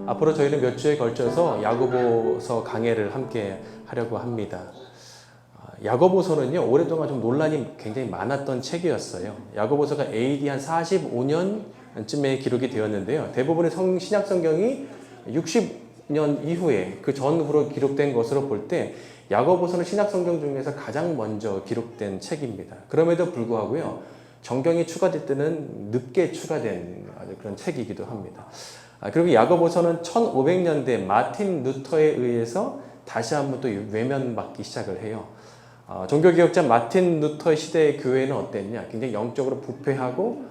앞으로 저희는 몇 주에 걸쳐서 야고보서 강해를 함께 하려고 합니다. 야고보서는요, 오랫동안 좀 논란이 굉장히 많았던 책이었어요. 야고보서가 AD 한 45년쯤에 기록이 되었는데요. 대부분의 신약 성경이 60년 이후에 그 전후로 기록된 것으로 볼 때 야고보서는 신약 성경 중에서 가장 먼저 기록된 책입니다. 그럼에도 불구하고요, 정경이 추가될 때는 늦게 추가된 아주 그런 책이기도 합니다. 그리고 야고보서는 1500년대 마틴 루터에 의해서 다시 한번 또 외면받기 시작을 해요. 종교개혁자 마틴 루터의 시대의 교회는 어땠냐? 굉장히 영적으로 부패하고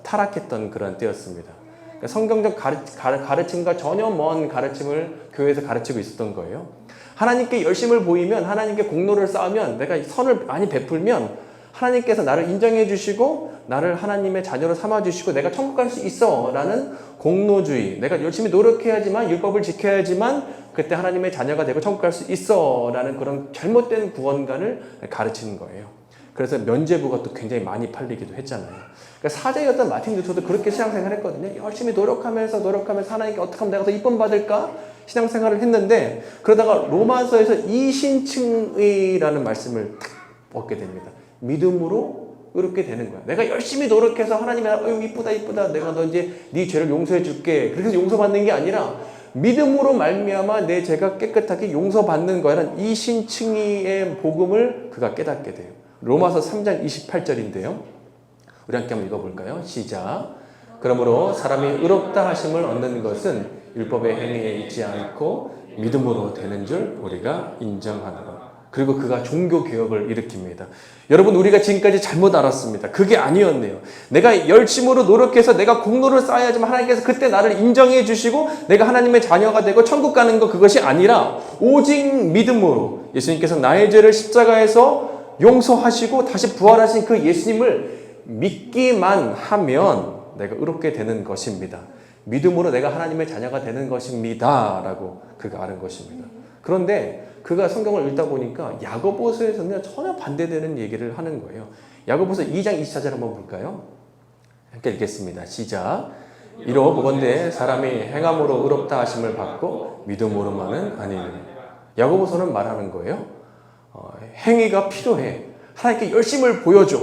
타락했던 그런 때였습니다. 그러니까 성경적 가르침과 전혀 먼 가르침을 교회에서 가르치고 있었던 거예요. 하나님께 열심을 보이면, 하나님께 공로를 쌓으면, 내가 선을 많이 베풀면 하나님께서 나를 인정해 주시고 나를 하나님의 자녀로 삼아 주시고 내가 천국 갈 수 있어 라는 공로주의, 내가 열심히 노력해야지만, 율법을 지켜야지만 그때 하나님의 자녀가 되고 천국 갈 수 있어 라는 그런 잘못된 구원관을 가르치는 거예요. 그래서 면죄부가 또 굉장히 많이 팔리기도 했잖아요. 그러니까 사제였던 마틴 루터도 그렇게 신앙생활을 했거든요. 열심히 노력하면서 하나님께 어떻게 하면 내가 더 이쁨 받을까 신앙생활을 했는데, 그러다가 로마서에서 이신층의라는 말씀을 딱 얻게 됩니다. 믿음으로 의롭게 되는 거야. 내가 열심히 노력해서 하나님이 이쁘다 내가 너 이제 네 죄를 용서해 줄게, 그렇게 해서 용서받는 게 아니라 믿음으로 말미암아 내 죄가 깨끗하게 용서받는 거라는 이신층의의 복음을 그가 깨닫게 돼요. 로마서 3장 28절인데요. 우리 함께 한번 읽어볼까요? 시작. 그러므로 사람이 의롭다 하심을 얻는 것은 율법의 행위에 있지 않고 믿음으로 되는 줄 우리가 인정하노라. 그리고 그가 종교개혁을 일으킵니다. 여러분, 우리가 지금까지 잘못 알았습니다. 그게 아니었네요. 내가 열심으로 노력해서 내가 공로를 쌓아야지만 하나님께서 그때 나를 인정해 주시고 내가 하나님의 자녀가 되고 천국 가는 거, 그것이 아니라 오직 믿음으로 예수님께서 나의 죄를 십자가에서 용서하시고 다시 부활하신 그 예수님을 믿기만 하면 내가 의롭게 되는 것입니다. 믿음으로 내가 하나님의 자녀가 되는 것입니다 라고 그가 아는 것입니다. 그런데 그가 성경을 읽다 보니까 야고보서에서는 전혀 반대되는 얘기를 하는 거예요. 야고보서 2장 24절 한번 볼까요? 함께 읽겠습니다. 시작. 이로 보건대 사람이 행함으로 의롭다 하심을 받고 믿음으로만은 아니니. 야고보서는 말하는 거예요. 행위가 필요해. 하나님께 열심을 보여줘.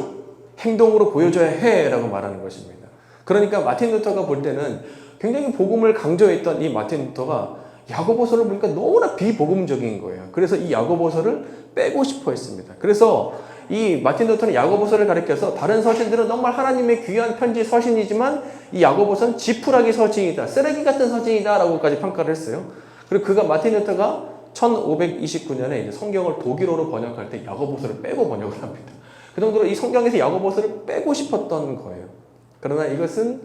행동으로 보여줘야 해 라고 말하는 것입니다. 그러니까 마틴 루터가 볼 때는 굉장히 복음을 강조했던 이 마틴 루터가 야고보서를 보니까 너무나 비복음적인 거예요. 그래서 이 야고보서를 빼고 싶어 했습니다. 그래서 이 마틴 루터는 야고보서를 가리켜서 다른 서신들은 정말 하나님의 귀한 편지 서신이지만 이 야고보서는 지푸라기 서신이다, 쓰레기 같은 서신이다 라고까지 평가를 했어요. 그리고 그가 마틴 루터가 1529년에 이제 성경을 독일어로 번역할 때 야고보서를 빼고 번역을 합니다. 그 정도로 이 성경에서 야고보서를 빼고 싶었던 거예요. 그러나 이것은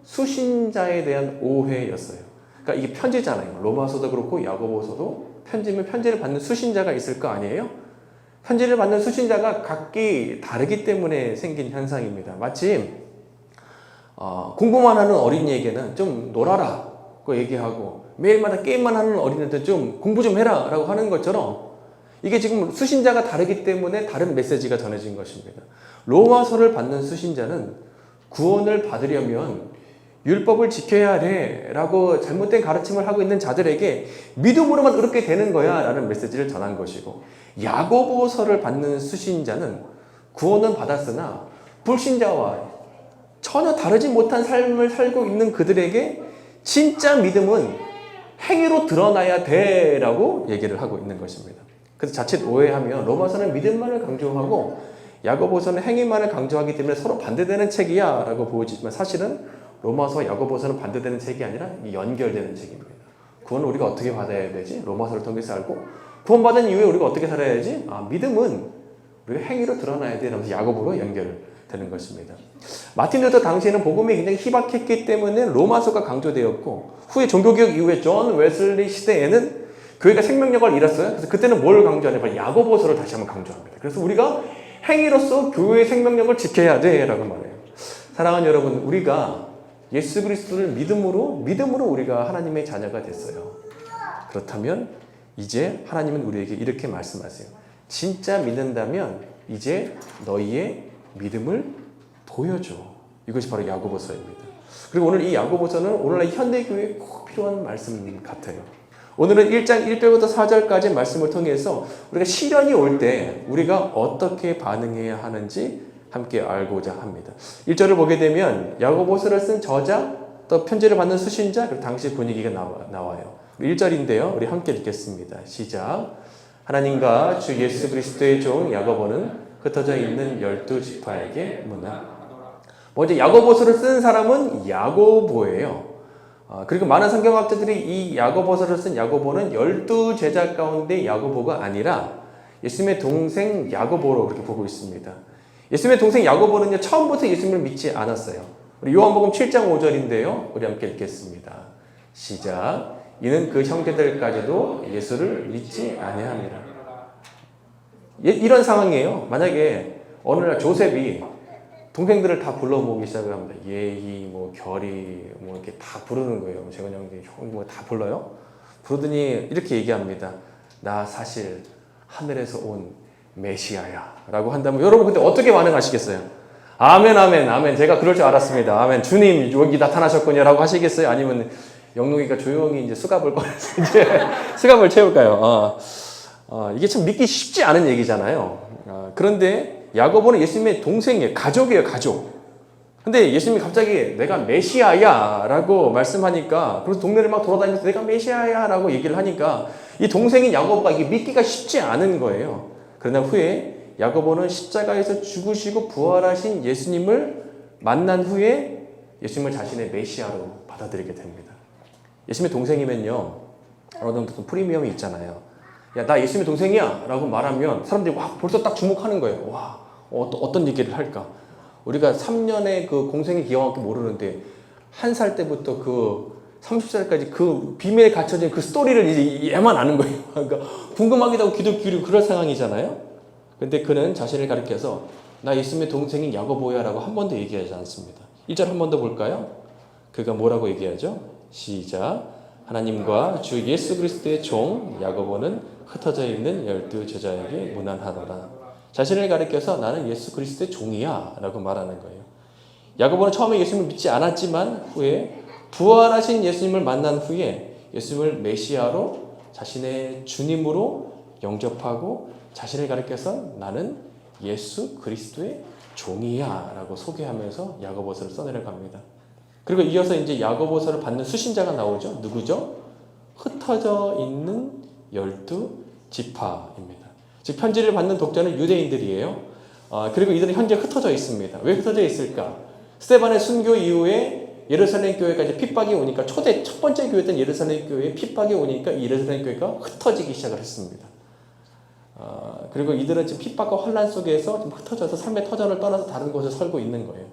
수신자에 대한 오해였어요. 그러니까 이게 편지잖아요. 로마서도 그렇고 야고보서도 편지면 편지를 받는 수신자가 있을 거 아니에요? 편지를 받는 수신자가 각기 다르기 때문에 생긴 현상입니다. 마치 공부만 하는 어린이에게는 좀 놀아라고 얘기하고 매일마다 게임만 하는 어린이한테 좀 공부 좀 해라 라고 하는 것처럼 이게 지금 수신자가 다르기 때문에 다른 메시지가 전해진 것입니다. 로마서를 받는 수신자는 구원을 받으려면 율법을 지켜야 돼 라고 잘못된 가르침을 하고 있는 자들에게 믿음으로만 의롭게 되는 거야 라는 메시지를 전한 것이고, 야고보서를 받는 수신자는 구원은 받았으나 불신자와 전혀 다르지 못한 삶을 살고 있는 그들에게 진짜 믿음은 행위로 드러나야 돼 라고 얘기를 하고 있는 것입니다. 그래서 자칫 오해하면 로마서는 믿음만을 강조하고 야고보서는 행위만을 강조하기 때문에 서로 반대되는 책이야 라고 보여지지만, 사실은 로마서, 야고보서는 반대되는 책이 아니라 연결되는 책입니다. 구원을 우리가 어떻게 받아야 되지? 로마서를 통해서 알고, 구원받은 이후에 우리가 어떻게 살아야지? 믿음은 우리가 행위로 드러나야 돼 라면서 야고보로 연결되는 것입니다. 마틴 루터 당시에는 복음이 굉장히 희박했기 때문에 로마서가 강조되었고, 후에 종교개혁 이후에 존 웨슬리 시대에는 교회가 생명력을 잃었어요. 그래서 그때는 뭘 강조하냐면 야고보서를 다시 한번 강조합니다. 그래서 우리가 행위로서 교회의 생명력을 지켜야 돼 라고 말해요. 사랑하는 여러분, 우리가 예수 그리스도를 믿음으로 우리가 하나님의 자녀가 됐어요. 그렇다면 이제 하나님은 우리에게 이렇게 말씀하세요. 진짜 믿는다면 이제 너희의 믿음을 보여줘. 이것이 바로 야고보서입니다. 그리고 오늘 이 야고보서는 오늘날 현대교회에 꼭 필요한 말씀 같아요. 오늘은 1장 1절부터 4절까지 말씀을 통해서 우리가 시련이 올 때 우리가 어떻게 반응해야 하는지 함께 알고자 합니다. 1절을 보게 되면 야고보서를 쓴 저자, 또 편지를 받는 수신자, 그리고 당시 분위기가 나와요. 1절인데요. 우리 함께 읽겠습니다. 시작. 하나님과 주 예수 그리스도의 종 야고보는 흩어져 있는 12지파에게 문안. 먼저 야고보서를 쓴 사람은 야고보예요. 그리고 많은 성경학자들이 이 야고보서를 쓴 야고보는 12제자 가운데 야고보가 아니라 예수님의 동생 야고보로 그렇게 보고 있습니다. 예수님의 동생 야고보는요, 처음부터 예수님을 믿지 않았어요. 우리 요한복음 7장 5절인데요. 우리 함께 읽겠습니다. 시작. 이는 그 형제들까지도 예수를 믿지 아니하니라. 이런 상황이에요. 만약에 어느 날 조셉이 동생들을 다 불러 모으기 시작을 합니다. 예희, 결이, 이렇게 다 부르는 거예요. 재건 형님, 형, 다 불러요? 부르더니 이렇게 얘기합니다. 나 사실 하늘에서 온 메시아야. 라고 한다면 여러분 그때 어떻게 반응하시겠어요? 아멘, 아멘, 아멘. 제가 그럴 줄 알았습니다. 아멘. 주님, 여기 나타나셨군요. 라고 하시겠어요? 아니면 영록이가 조용히 이제 수갑을 꺼내서 이제 수갑을 채울까요? 이게 참 믿기 쉽지 않은 얘기잖아요. 그런데 야고보는 예수님의 동생이에요. 가족이에요, 가족. 근데 예수님이 갑자기 내가 메시아야 라고 말씀하니까, 그래서 동네를 막 돌아다니면서 내가 메시아야 라고 얘기를 하니까 이 동생인 야고보가 이게 믿기가 쉽지 않은 거예요. 그러나 후에 야고보는 십자가에서 죽으시고 부활하신 예수님을 만난 후에 예수님을 자신의 메시아로 받아들이게 됩니다. 예수님의 동생이면요, 어떤 프리미엄이 있잖아요. 야, 나 예수님의 동생이야 라고 말하면 사람들이 와, 벌써 딱 주목하는 거예요. 와, 어떤 얘기를 할까? 우리가 3년의 그 공생의 기억밖에 모르는데 1살 때부터 그 30살까지 그 비밀에 갇혀진 그 스토리를 이제 얘만 아는 거예요. 그러니까 궁금하기도 하고 귀도 기울이고 그럴 상황이잖아요. 근데 그는 자신을 가리켜서 나 예수님의 동생인 야고보야 라고 한 번도 얘기하지 않습니다. 1절 한 번 더 볼까요? 그가 뭐라고 얘기하죠? 시작. 하나님과 주 예수 그리스도의 종 야고보는 흩어져 있는 12제자에게 문안하노라. 자신을 가리켜서 나는 예수 그리스도의 종이야 라고 말하는 거예요. 야고보는 처음에 예수님을 믿지 않았지만 후에 부활하신 예수님을 만난 후에 예수님을 메시아로 자신의 주님으로 영접하고 자신을 가리켜서 나는 예수 그리스도의 종이야 라고 소개하면서 야고보서를 써내려갑니다. 그리고 이어서 이제 야고보서를 받는 수신자가 나오죠. 누구죠? 흩어져 있는 12지파입니다. 즉 편지를 받는 독자는 유대인들이에요. 그리고 이들은 현재 흩어져 있습니다. 왜 흩어져 있을까? 스데반의 순교 이후에 예루살렘 교회가 이제 pit박이 오니까 첫 번째 교회였던 예루살렘 교회에 pit박이 오니까 이 예루살렘 교회가 흩어지기 시작을 했습니다. 그리고 이들은 지금 핍박과 환란 속에서 좀 흩어져서 삶의 터전을 떠나서 다른 곳에 살고 있는 거예요.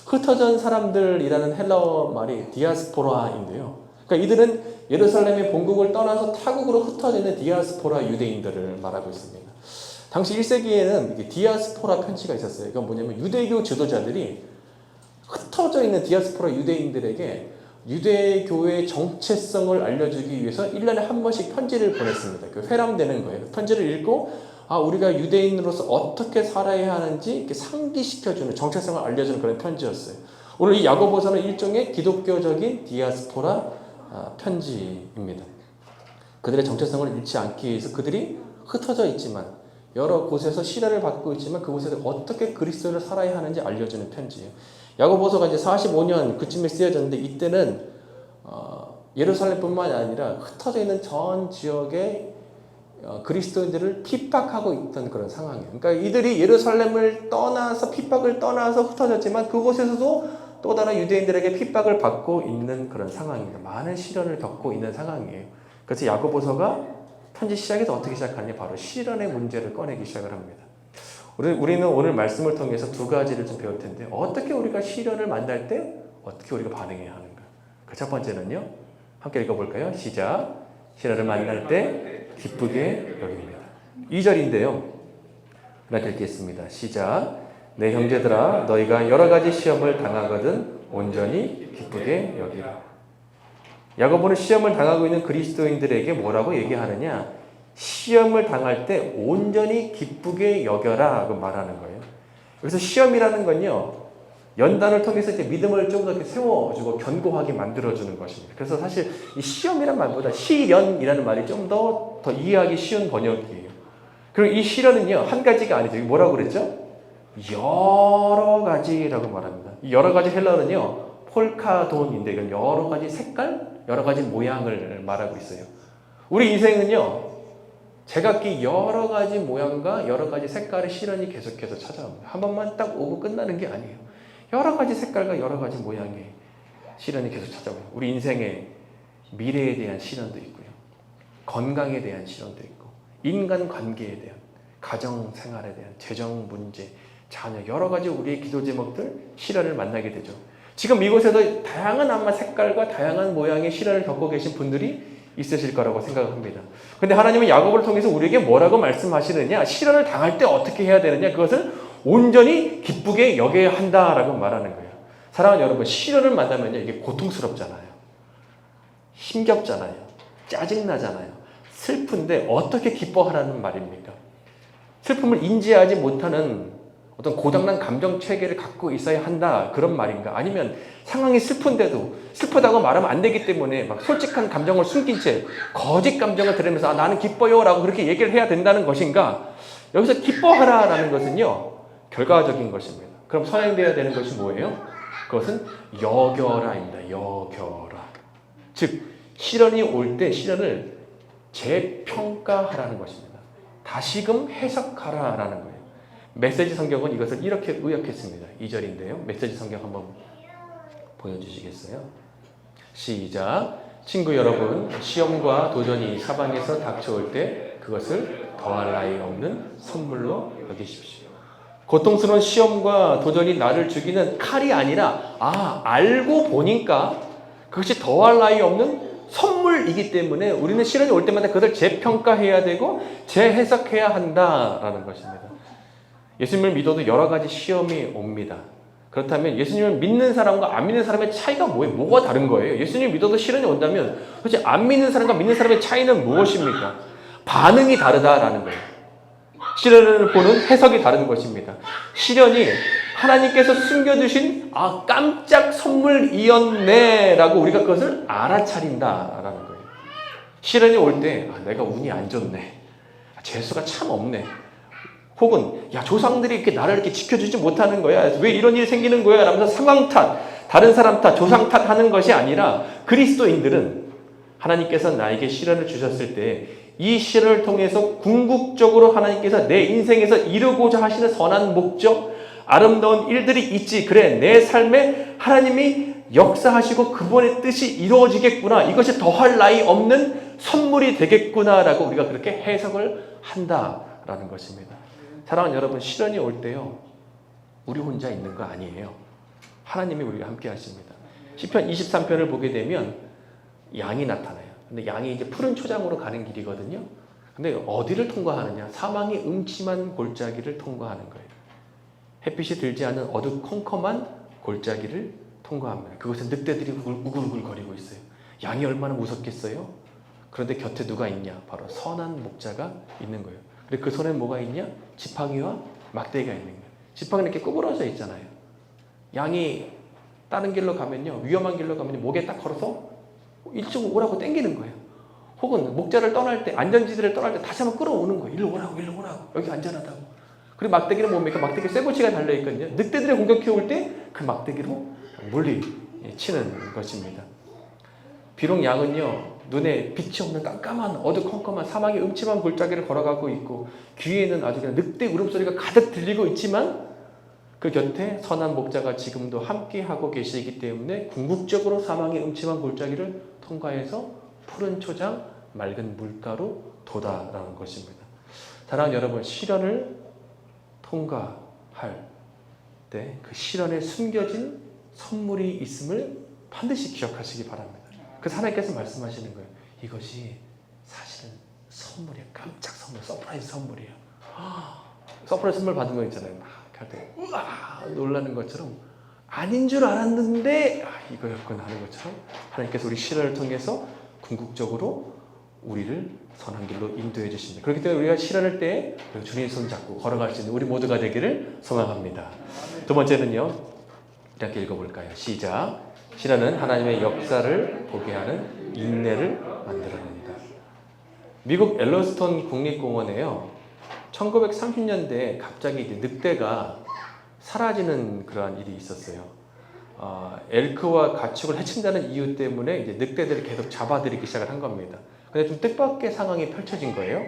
흩어진 사람들이라는 헬라어 말이 디아스포라인데요. 그러니까 이들은 예루살렘의 본국을 떠나서 타국으로 흩어지는 디아스포라 유대인들을 말하고 있습니다. 당시 1세기에는 디아스포라 편지가 있었어요. 이건 뭐냐면 유대교 지도자들이 흩어져 있는 디아스포라 유대인들에게 유대교의 정체성을 알려주기 위해서 1년에 한 번씩 편지를 보냈습니다. 그 회람되는 거예요. 편지를 읽고 우리가 유대인으로서 어떻게 살아야 하는지 이렇게 상기시켜주는, 정체성을 알려주는 그런 편지였어요. 오늘 이 야고보서는 일종의 기독교적인 디아스포라 편지입니다. 그들의 정체성을 잃지 않기 위해서 그들이 흩어져 있지만 여러 곳에서 시련을 받고 있지만 그곳에서 어떻게 그리스도를 살아야 하는지 알려주는 편지예요. 야고보서가 이제 45년 그쯤에 쓰여졌는데 이때는 예루살렘뿐만 아니라 흩어져 있는 전 지역의 그리스도인들을 핍박하고 있던 그런 상황이에요. 그러니까 이들이 예루살렘을 떠나서 핍박을 떠나서 흩어졌지만 그곳에서도 또 다른 유대인들에게 핍박을 받고 있는 그런 상황입니다. 많은 시련을 겪고 있는 상황이에요. 그래서 야고보서가 편지 시작에서 어떻게 시작하냐, 바로 시련의 문제를 꺼내기 시작을 합니다. 우리는 오늘 말씀을 통해서 두 가지를 좀 배울 텐데, 어떻게 우리가 시련을 만날 때 어떻게 우리가 반응해야 하는가. 그 첫 번째는요, 함께 읽어볼까요? 시작. 시련을 만날 때 기쁘게 여깁니다. 2절인데요. 하나 읽겠습니다. 시작. 내 형제들아, 너희가 여러 가지 시험을 당하거든 온전히 기쁘게 여기라. 야고보는 시험을 당하고 있는 그리스도인들에게 뭐라고 얘기하느냐? 시험을 당할 때 온전히 기쁘게 여겨라 고 말하는 거예요. 그래서 시험이라는 건요, 연단을 통해서 이제 믿음을 좀 더 이렇게 세워주고 견고하게 만들어주는 것입니다. 그래서 사실 이 시험이란 말보다 시련이라는 말이 좀 더 이해하기 쉬운 번역이에요. 그리고 이 시련은요, 한 가지가 아니죠. 뭐라고 그랬죠? 여러 가지라고 말합니다. 이 여러 가지 헬라어는요, 폴카돈인데 이건 여러 가지 색깔, 여러 가지 모양을 말하고 있어요. 우리 인생은요, 제각기 여러 가지 모양과 여러 가지 색깔의 시련이 계속해서 찾아옵니다. 한 번만 딱 오고 끝나는 게 아니에요. 여러 가지 색깔과 여러 가지 모양의 시련이 계속 찾아와요. 우리 인생의 미래에 대한 시련도 있고요. 건강에 대한 시련도 있고, 인간관계에 대한, 가정생활에 대한, 재정 문제, 자녀, 여러 가지 우리의 기도 제목들, 시련을 만나게 되죠. 지금 이곳에도 다양한 아마 색깔과 다양한 모양의 시련을 겪고 계신 분들이 있으실 거라고 생각합니다. 근데 하나님은 야고보를 통해서 우리에게 뭐라고 말씀하시느냐, 시련을 당할 때 어떻게 해야 되느냐, 그것을 온전히 기쁘게 여겨야 한다라고 말하는 거예요. 사랑하는 여러분, 시련을 만나면요, 이게 고통스럽잖아요. 힘겹잖아요. 짜증나잖아요. 슬픈데 어떻게 기뻐하라는 말입니까? 슬픔을 인지하지 못하는 어떤 고장난 감정 체계를 갖고 있어야 한다, 그런 말인가? 아니면 상황이 슬픈데도 슬프다고 말하면 안 되기 때문에 막 솔직한 감정을 숨긴 채 거짓 감정을 드러내면서 아, 나는 기뻐요 라고 그렇게 얘기를 해야 된다는 것인가? 여기서 기뻐하라라는 것은요, 결과적인 것입니다. 그럼 선행되어야 되는 것이 뭐예요? 그것은 여겨라입니다. 여겨라. 즉 시련이 올 때 시련을 재평가하라는 것입니다. 다시금 해석하라라는 거예요. 메시지 성경은 이것을 이렇게 의역했습니다. 2절인데요. 메시지 성경 한번 보여주시겠어요? 시작. 친구 여러분, 시험과 도전이 사방에서 닥쳐올 때 그것을 더할 나위 없는 선물로 여기십시오. 고통스러운 시험과 도전이 나를 죽이는 칼이 아니라 알고 보니까 그것이 더할 나위 없는 선물이기 때문에 우리는 시련이 올 때마다 그것을 재평가해야 되고 재해석해야 한다라는 것입니다. 예수님을 믿어도 여러 가지 시험이 옵니다. 그렇다면 예수님을 믿는 사람과 안 믿는 사람의 차이가 뭐예요? 뭐가 다른 거예요? 예수님을 믿어도 시련이 온다면 도대체 안 믿는 사람과 믿는 사람의 차이는 무엇입니까? 반응이 다르다라는 거예요. 시련을 보는 해석이 다른 것입니다. 시련이 하나님께서 숨겨두신 깜짝 선물이었네 라고 우리가 그것을 알아차린다라는 거예요. 시련이 올 때 내가 운이 안 좋네, 재수가 참 없네, 혹은 조상들이 이렇게 나를 이렇게 지켜주지 못하는 거야, 왜 이런 일이 생기는 거야 라면서 상황 탓, 다른 사람 탓, 조상 탓하는 것이 아니라 그리스도인들은 하나님께서 나에게 시련을 주셨을 때 이 시련을 통해서 궁극적으로 하나님께서 내 인생에서 이루고자 하시는 선한 목적, 아름다운 일들이 있지, 그래 내 삶에 하나님이 역사하시고 그분의 뜻이 이루어지겠구나, 이것이 더할 나위 없는 선물이 되겠구나라고 우리가 그렇게 해석을 한다라는 것입니다. 사랑하는 여러분, 시련이 올 때요, 우리 혼자 있는 거 아니에요. 하나님이 우리와 함께 하십니다. 시편 23편을 보게 되면 양이 나타나요. 근데 양이 이제 푸른 초장으로 가는 길이거든요. 근데 어디를 통과하느냐? 사망의 음침한 골짜기를 통과하는 거예요. 햇빛이 들지 않은 어두컴컴한 골짜기를 통과합니다. 그곳에 늑대들이 우글우글거리고 있어요. 양이 얼마나 무섭겠어요? 그런데 곁에 누가 있냐? 바로 선한 목자가 있는 거예요. 근데 그 손에 뭐가 있냐? 지팡이와 막대기가 있는 거예요. 지팡이는 이렇게 구부러져 있잖아요. 양이 다른 길로 가면요, 위험한 길로 가면요, 목에 딱 걸어서 이쪽으로 오라고 당기는 거예요. 혹은 목자를 떠날 때, 안전지대를 떠날 때 다시 한번 끌어오는 거예요. 일로 오라고, 일로 오라고. 여기 안전하다고. 그리고 막대기는 뭡니까? 막대기에 쇠고치가 달려있거든요. 늑대들이 공격해 올 때 그 막대기로 물리치는 것입니다. 비록 양은요, 눈에 빛이 없는 깜깜한 어두컴컴한 사막의 음침한 골짜기를 걸어가고 있고 귀에는 아주 그냥 늑대 울음소리가 가득 들리고 있지만 그 곁에 선한 목자가 지금도 함께하고 계시기 때문에 궁극적으로 사망의 음침한 골짜기를 통과해서 푸른 초장, 맑은 물가로 도달하는 것입니다. 사랑하는 여러분, 시련을 통과할 때 그 시련에 숨겨진 선물이 있음을 반드시 기억하시기 바랍니다. 그래서 하나님께서 말씀하시는 거예요. 이것이 사실은 선물이에요. 깜짝 선물, 서프라이즈 선물이에요. 서프라이즈 선물 받은 거 있잖아요. 막 할 때 우와 놀라는 것처럼 아닌 줄 알았는데 이거였구나 하는 것처럼 하나님께서 우리 시련을 통해서 궁극적으로 우리를 선한 길로 인도해 주십니다. 그렇기 때문에 우리가 시련할 때 주님의 손 잡고 걸어갈 수 있는 우리 모두가 되기를 소망합니다. 두 번째는요, 이렇게 읽어볼까요? 시작. 시련은 하나님의 역사를 보게 하는 인내를 만들어냅니다. 미국 옐로스톤 국립공원에요, 1930년대에 갑자기 이제 늑대가 사라지는 그러한 일이 있었어요. 엘크와 가축을 해친다는 이유 때문에 이제 늑대들을 계속 잡아들이기 시작을 한 겁니다. 근데 좀 뜻밖의 상황이 펼쳐진 거예요.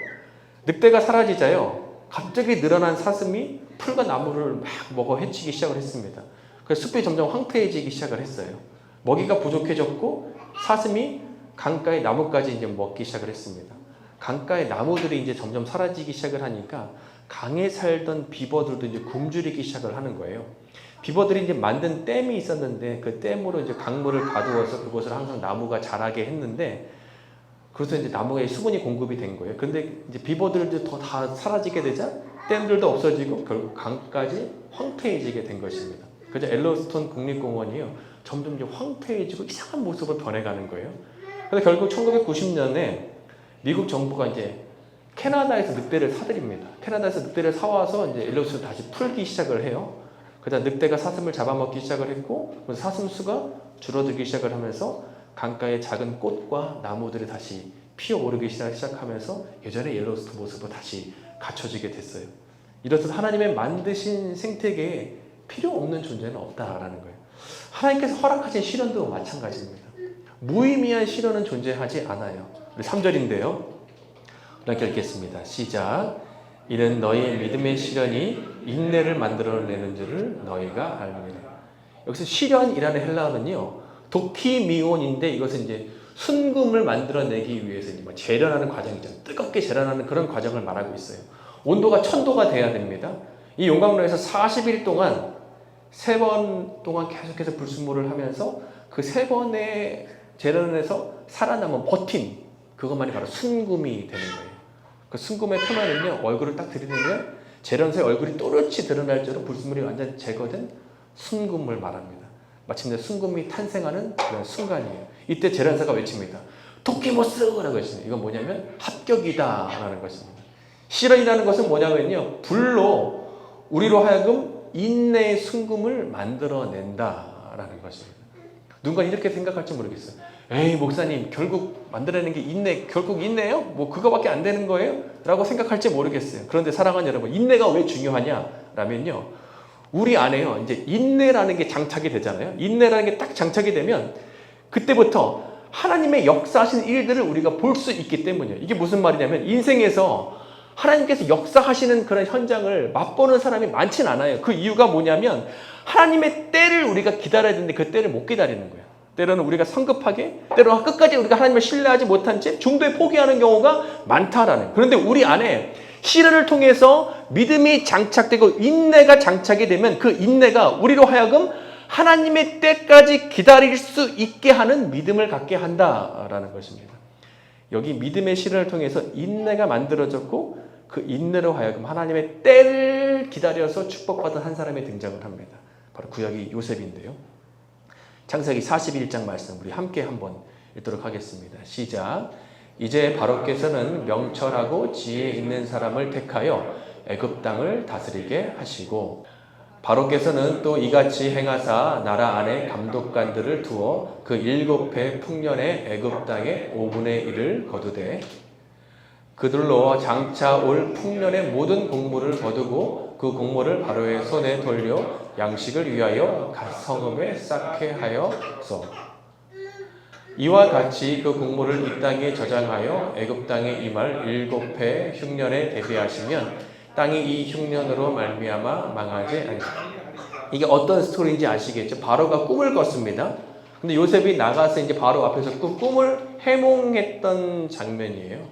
늑대가 사라지자요, 갑자기 늘어난 사슴이 풀과 나무를 막 먹어 해치기 시작을 했습니다. 그래서 숲이 점점 황폐해지기 시작을 했어요. 먹이가 부족해졌고 사슴이 강가의 나무까지 이제 먹기 시작을 했습니다. 강가의 나무들이 이제 점점 사라지기 시작을 하니까 강에 살던 비버들도 이제 굶주리기 시작을 하는 거예요. 비버들이 이제 만든 댐이 있었는데 그 댐으로 이제 강물을 가두어서 그곳을 항상 나무가 자라게 했는데, 그래서 이제 나무에 수분이 공급이 된 거예요. 근데 이제 비버들도 더 다 사라지게 되자 댐들도 없어지고 결국 강까지 황폐해지게 된 것입니다. 그래서 옐로스톤 국립공원이요, 점점 이제 황폐해지고 이상한 모습으로 변해가는 거예요. 그래서 결국 1990년에 미국 정부가 이제 캐나다에서 늑대를 사들입니다. 캐나다에서 늑대를 사와서 이제 옐로스톤을 다시 풀기 시작을 해요. 그러다 늑대가 사슴을 잡아먹기 시작을 했고, 사슴 수가 줄어들기 시작을 하면서 강가의 작은 꽃과 나무들이 다시 피어오르기 시작하면서 예전의 옐로스톤 모습으로 다시 갖춰지게 됐어요. 이렇듯 하나님의 만드신 생태계에 필요 없는 존재는 없다라는 거예요. 하나님께서 허락하신 시련도 마찬가지입니다. 무의미한 시련은 존재하지 않아요. 우리 3절인데요. 이렇게 읽겠습니다. 시작. 이는 너희의 믿음의 시련이 인내를 만들어내는 줄을 너희가 알미라. 여기서 시련이라는 헬라어는요, 도키미온인데 이것은 이제 순금을 만들어내기 위해서 재련하는 과정이죠. 뜨겁게 재련하는 그런 과정을 말하고 있어요. 온도가 1000도가 돼야 됩니다. 이 용광로에서 40일 동안 3번 동안 계속해서 불순물을 하면서 그 3번의 재련에서 살아남은 버팀, 그것만이 바로 순금이 되는 거예요. 그 순금의 표면은요, 얼굴을 딱 들이대면 재련소의 얼굴이 또렷이 드러날 정도로 불순물이 완전 제거된 순금을 말합니다. 마침내 순금이 탄생하는 그런 순간이에요. 이때 재련사가 외칩니다. 도키모스라고 했습니다. 이건 뭐냐면 합격이다 라는 것입니다. 시련이라는 것은 뭐냐면요, 불로 우리로 하여금 인내의 순금을 만들어낸다 라는 것입니다. 누군가 이렇게 생각할지 모르겠어요. 에이 목사님, 결국 만들어내는 게 인내, 결국 인내예요? 뭐 그거밖에 안 되는 거예요? 라고 생각할지 모르겠어요. 그런데 사랑하는 여러분, 인내가 왜 중요하냐 라면요, 우리 안에요 이제 인내라는 게 장착이 되잖아요. 인내라는 게 딱 장착이 되면 그때부터 하나님의 역사하신 일들을 우리가 볼 수 있기 때문이에요. 이게 무슨 말이냐면, 인생에서 하나님께서 역사하시는 그런 현장을 맛보는 사람이 많진 않아요. 그 이유가 뭐냐면, 하나님의 때를 우리가 기다려야 되는데 그 때를 못 기다리는 거예요. 때로는 우리가 성급하게, 때로는 끝까지 우리가 하나님을 신뢰하지 못한 채 중도에 포기하는 경우가 많다라는 거예요. 그런데 우리 안에 시련을 통해서 믿음이 장착되고 인내가 장착이 되면 그 인내가 우리로 하여금 하나님의 때까지 기다릴 수 있게 하는 믿음을 갖게 한다라는 것입니다. 여기 믿음의 시련을 통해서 인내가 만들어졌고, 그 인내로 하여금 하나님의 때를 기다려서 축복받은 한 사람이 등장을 합니다. 바로 구약의 요셉인데요. 창세기 41장 말씀 우리 함께 한번 읽도록 하겠습니다. 시작. 이제 바로께서는 명철하고 지혜 있는 사람을 택하여 애굽 땅을 다스리게 하시고, 바로께서는 또 이같이 행하사 나라 안에 감독관들을 두어 그 7해 풍년의 애굽 땅의 5분의 1을 거두되 그들로 장차 올 풍년의 모든 곡물을 거두고 그 곡물을 바로의 손에 돌려 양식을 위하여 각 성읍에 쌓게 하여서 이와 같이 그 곡물을 이 땅에 저장하여 애굽 땅에 임할 7해 흉년에 대비하시면 땅이 이 흉년으로 말미암아 망하지 않습니다. 이게 어떤 스토리인지 아시겠죠? 바로가 꿈을 꿨습니다. 근데 요셉이 나가서 이제 바로 앞에서 그 꿈을 해몽했던 장면이에요.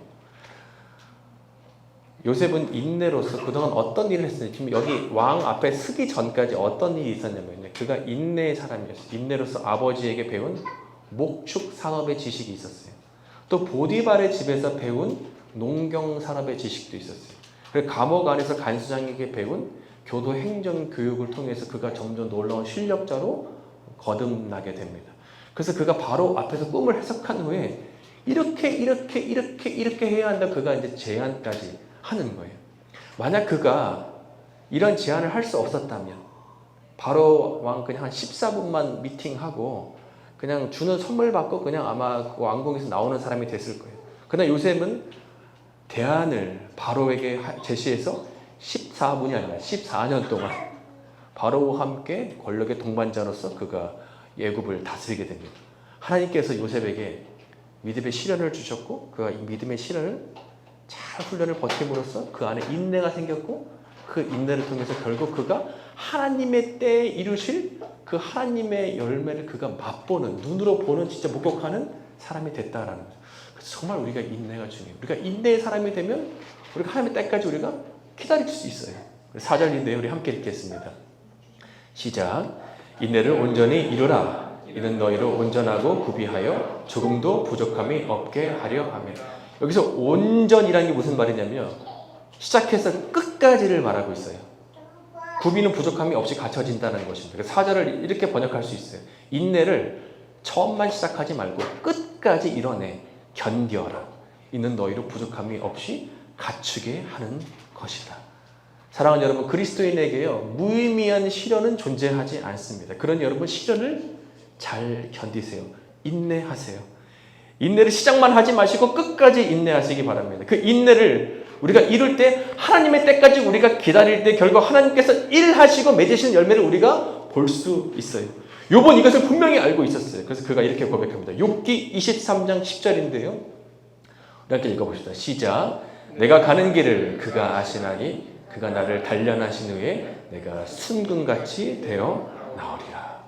요셉은 인내로서 그동안 어떤 일을 했었는지, 지금 여기 왕 앞에 서기 전까지 어떤 일이 있었냐면요, 그가 인내의 사람이었어요. 인내로서 아버지에게 배운 목축 산업의 지식이 있었어요. 또 보디발의 집에서 배운 농경 산업의 지식도 있었어요. 그리고 감옥 안에서 간수장에게 배운 교도 행정 교육을 통해서 그가 점점 놀라운 실력자로 거듭나게 됩니다. 그래서 그가 바로 앞에서 꿈을 해석한 후에 이렇게 해야 한다, 그가 이제 제안까지 하는 거예요. 만약 그가 이런 제안을 할 수 없었다면 바로 왕 그냥 한 14분만 미팅하고 그냥 주는 선물 받고 그냥 아마 그 왕궁에서 나오는 사람이 됐을 거예요. 그러나 요셉은 대안을 바로에게 제시해서 14분이 아니라 14년 동안 바로와 함께 권력의 동반자로서 그가 애굽을 다스리게 됩니다. 하나님께서 요셉에게 믿음의 시련을 주셨고 그가 이 믿음의 시련을 잘 훈련을 버팀으로써 그 안에 인내가 생겼고 그 인내를 통해서 결국 그가 하나님의 때에 이루실 그 하나님의 열매를 그가 맛보는, 눈으로 보는, 진짜 목격하는 사람이 됐다라는 거죠. 그래서 정말 우리가 인내가 중요해요. 우리가 인내의 사람이 되면 우리가 하나님의 때까지 우리가 기다릴 수 있어요. 4절인데요. 우리 함께 읽겠습니다. 시작. 인내를 온전히 이루라. 이는 너희를 온전하고 구비하여 조금도 부족함이 없게 하려 하며. 여기서 온전이라는 게 무슨 말이냐면 시작해서 끝까지를 말하고 있어요. 구비는 부족함이 없이 갖춰진다는 것입니다. 그래서 4절을 이렇게 번역할 수 있어요. 인내를 처음만 시작하지 말고 끝까지 이뤄내 견뎌라. 이는 너희로 부족함이 없이 갖추게 하는 것이다. 사랑하는 여러분, 그리스도인에게요 무의미한 시련은 존재하지 않습니다. 그런 여러분 시련을 잘 견디세요. 인내하세요. 인내를 시작만 하지 마시고 끝까지 인내하시기 바랍니다. 그 인내를 우리가 이룰 때 하나님의 때까지 우리가 기다릴 때 결국 하나님께서 일하시고 맺으시는 열매를 우리가 볼 수 있어요. 욥은 이것을 분명히 알고 있었어요. 그래서 그가 이렇게 고백합니다. 욥기 23장 10절인데요. 이렇게 읽어봅시다. 시작. 내가 가는 길을 그가 아시나니 그가 나를 단련하신 후에 내가 순금같이 되어 나오리라.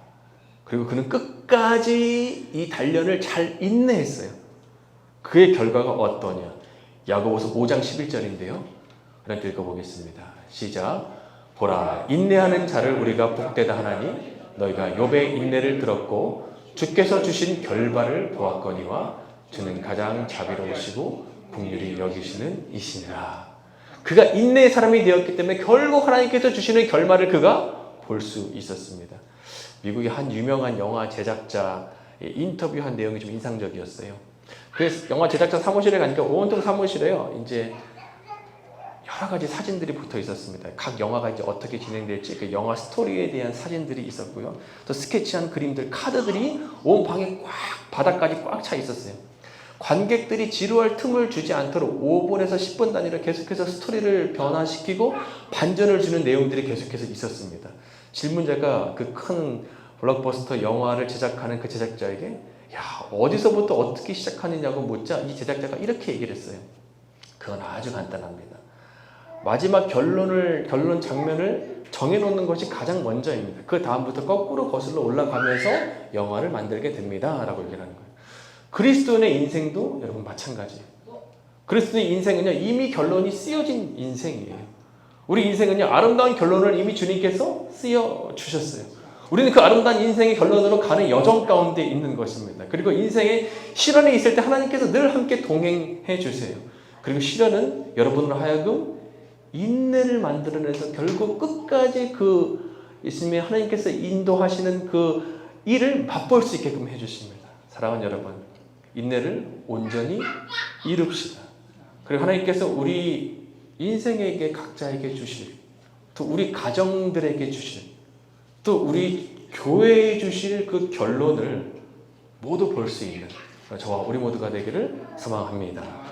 그리고 그는 끝까지 이 단련을 잘 인내했어요. 그의 결과가 어떠냐? 야고보서 5장 11절인데요. 이렇게 읽어보겠습니다. 시작. 보라, 인내하는 자를 우리가 복되다 하나니 너희가 욥의 인내를 들었고 주께서 주신 결과를 보았거니와 주는 가장 자비로우시고 긍휼히 여기시는 이시니라. 그가 인내의 사람이 되었기 때문에 결국 하나님께서 주시는 결말을 그가 볼 수 있었습니다. 미국의 한 유명한 영화 제작자 인터뷰한 내용이 좀 인상적이었어요. 그래서 영화 제작자 사무실에 가니까 온통 사무실에요. 이제 여러 가지 사진들이 붙어 있었습니다. 각 영화가 이제 어떻게 진행될지 그 영화 스토리에 대한 사진들이 있었고요. 또 스케치한 그림들, 카드들이 온 방에 꽉 바닥까지 꽉 차 있었어요. 관객들이 지루할 틈을 주지 않도록 5분에서 10분 단위로 계속해서 스토리를 변화시키고 반전을 주는 내용들이 계속해서 있었습니다. 질문자가 그 큰 블록버스터 영화를 제작하는 그 제작자에게 어디서부터 어떻게 시작하느냐고 묻자 이 제작자가 이렇게 얘기를 했어요. 그건 아주 간단합니다. 마지막 결론 장면을 정해놓는 것이 가장 먼저입니다. 그 다음부터 거꾸로 거슬러 올라가면서 영화를 만들게 됩니다. 라고 얘기를 하는 거예요. 그리스도인의 인생도 여러분 마찬가지예요. 그리스도의 인생은요 이미 결론이 쓰여진 인생이에요. 우리 인생은요 아름다운 결론을 이미 주님께서 쓰여 주셨어요. 우리는 그 아름다운 인생의 결론으로 가는 여정 가운데 있는 것입니다. 그리고 인생의 시련이 있을 때 하나님께서 늘 함께 동행해 주세요. 그리고 시련은 여러분으로 하여금 인내를 만들어내서 결국 끝까지 그 예수님의 하나님께서 인도하시는 그 일을 맛볼 수 있게끔 해주십니다. 사랑하는 여러분, 인내를 온전히 이룹시다. 그리고 하나님께서 우리 인생에게 각자에게 주실, 또 우리 가정들에게 주실, 또 우리 교회에 주실 그 결론을 모두 볼 수 있는 저와 우리 모두가 되기를 소망합니다.